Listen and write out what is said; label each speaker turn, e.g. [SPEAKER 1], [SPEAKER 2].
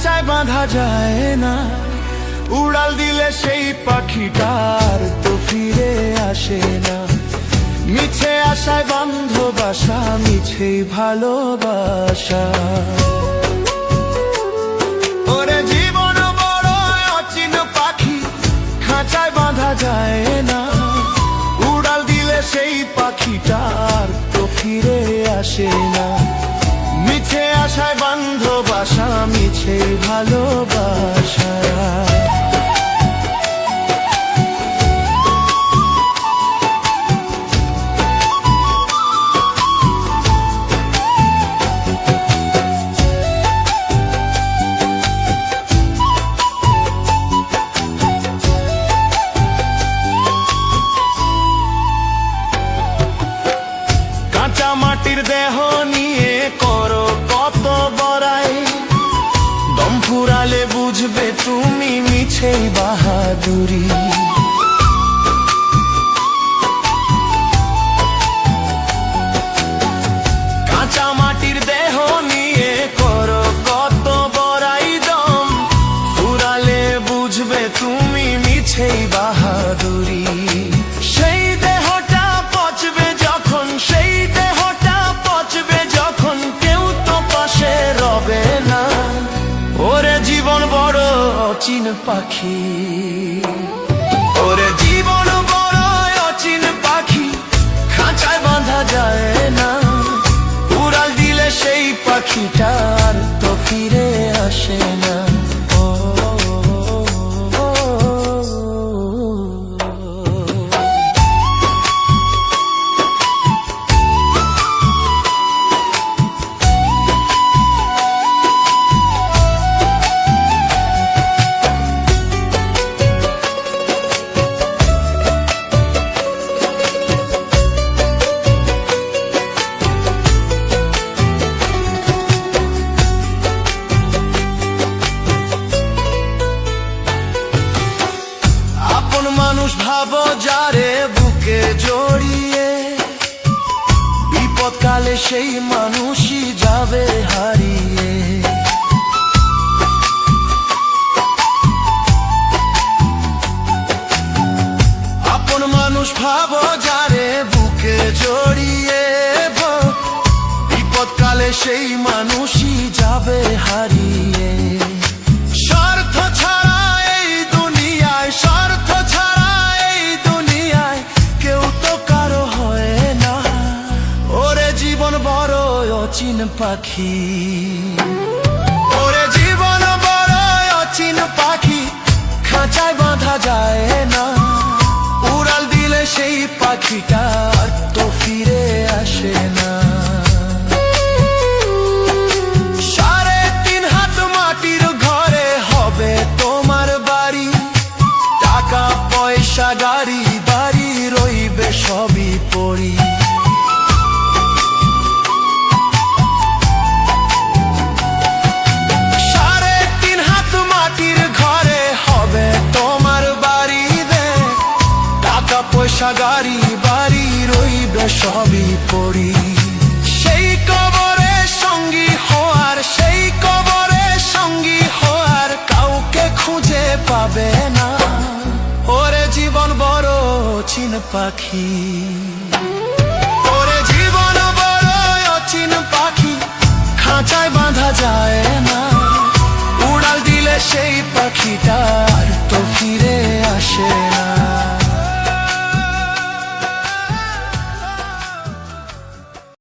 [SPEAKER 1] খাঁচায় বাঁধা যায় না। উড়াল দিলে সেই পাখিটার তো ফিরে আসে না। মিছে আশায় বান্ধ বাসা, মিছেই ভালোবাসা। ওরে জীবন বড় অচিন পাখি, খাঁচায় বাঁধা যায় না। উড়াল দিলে সেই পাখিটার তো ফিরে আসে না। মিছে আশায় বান্ধ বাসা, মিছেই ভালোবাসা। কাঁচা মাটির দেহ নিয়ে করো কত বড়াই, দম ফুরালে বুঝবে তুমি মিছেই বাহাদুরি। কাঁচা মাটির দেহ নিয়ে করো কত বড়াই, দম ফুরালে বুঝবে তুমি মিছেই বাহাদুরি। সেই দেহটা পচবে যখন, সেই দেহটা পচবে যখন, কেউ তো পাশে রবে না। ওরে জীবন বড় অচিন পাখি, ওরে জীবন বড় অচিন পাখি, খাঁচায় বাঁধা যায় না। উড়াল দিলে সেই পাখিটার তো ফিরে আসে না। মানুষ ভাবো যারে বুকে জড়িয়ে, বিপদকালে সেই মানুষই যাবে হারিয়ে। আপন মানুষ ভাবো যারে বুকে জড়িয়ে, বিপদকালে সেই মানুষই যাবে হারিয়ে। স্বার্থ ছাড়া এই দুনিয়ায়, স্বার্থ ছাড়া এই দুনিয়ায় কেউ তো কারো হয় না। ওরে জীবন বড় অচিন পাখি, ওরে জীবন বড় অচিন পাখি, খাঁচায় বাঁধা যায় না। উড়াল দিলে সেই পাখিটা তো ফিরে আসে না। 3.5 হাত মাটির ঘরে হবে তোমার বাড়ি, টাকা পয়সা গাড়ি বাড়ি রইবে সবই পড়ি। 3.5 হাত মাটির ঘরে হবে তোমার বাড়ি রে, টাকা পয়সা গাড়ি বাড়ি রইবে সবই পড়ি। সেই কবরে সঙ্গী হওয়ার, সেই কবরে সঙ্গী হওয়ার কাউকে খুঁজে পাবে না। ওরে জীবন বড় অচিন পাখি, ওরে জীবন বড় অচিন পাখি, খাঁচায় বাঁধা যায় না।